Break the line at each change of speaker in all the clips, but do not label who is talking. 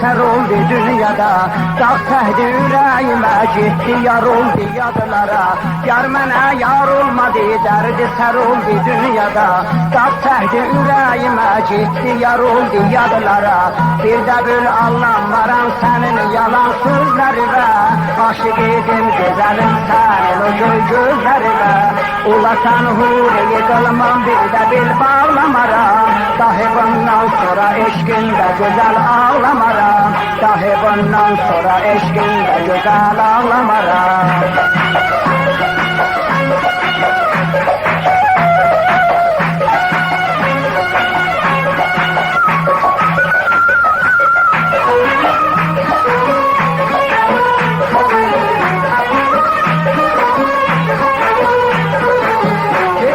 ser oldu dünyada. Dağ tehdi yüreğime gitti yar oldu yadılara. Yar mənə yar olmadı derdi ser oldu dünyada. Dağ tehdi yüreğime gitti yar oldu yadılara. Bir de bir anlamaram senin yalan sözlerine. Aşık edim güzelim senin o göy gözlerine. Ula sen huriye kılmam bir de bil bağlamaram. Dahi bundan sonra eşkinde güzel ağlamaram. Dahi bundan sonra eşkinde güzel ağlamaram.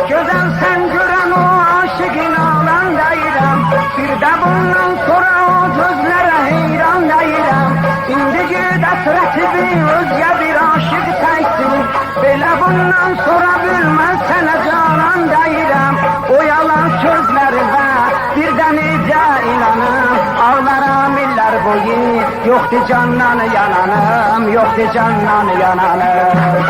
Güzel sen gören o aşıkın ağlandayram. Bir de bundan sonra o gözlere heyran deyirəm. İndi gid əsrəti bir özgə bir aşık təksin. Belə bundan sonra bilməz sənə canan deyirəm. O yalan sözlərimə bir də necə inanım. Ağlaram illər boyu, yoxdur candan yananım, yoxdur candan yananım.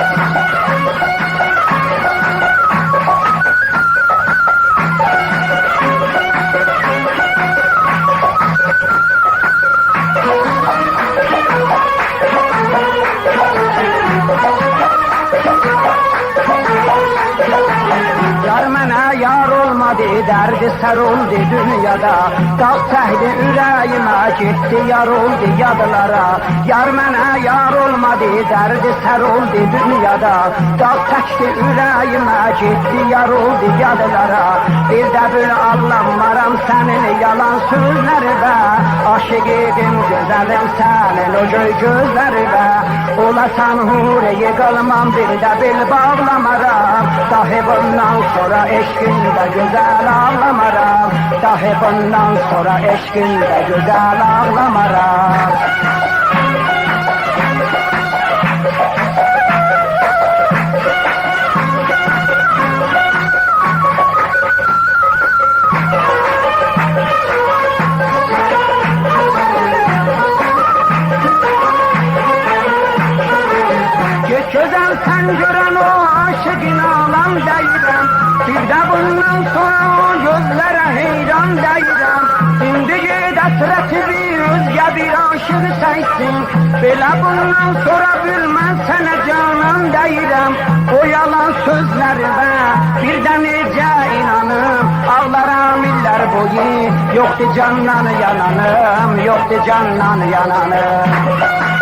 Yar mənə yar olmadı, derdi ser oldu dünyada. Dağ tehdi yüreğime gitti yar oldu yadılara. Yar mənə yar olmadı, derdi ser oldu dünyada. Dağ tehdi yüreğime gitti yar oldu yadılara. Bir de bir anlamaram senin yalan sözlerine. Aşık edim güzelim senin o göy gözlerine. Ola sen huriye kılmam bir de bil bağlamaram. Dahi bundan sonra eşkinde güzel ağlamaram. Dahi bundan sonra eşkinde güzel ağlamaram. Güzel sen gören o aşıkın ağlam deyirəm. Bir de bundan sonra o gözlere heyran deyirəm. İndi gid əsrəti bir özgə bir aşık səysin. Belə bundan sonra bilməz sənə canan deyirəm. O yalan sözlərimə bir də necə inanım. Ağlaram illər boyu, yoxdur candan yananım, yoxdur candan yananım.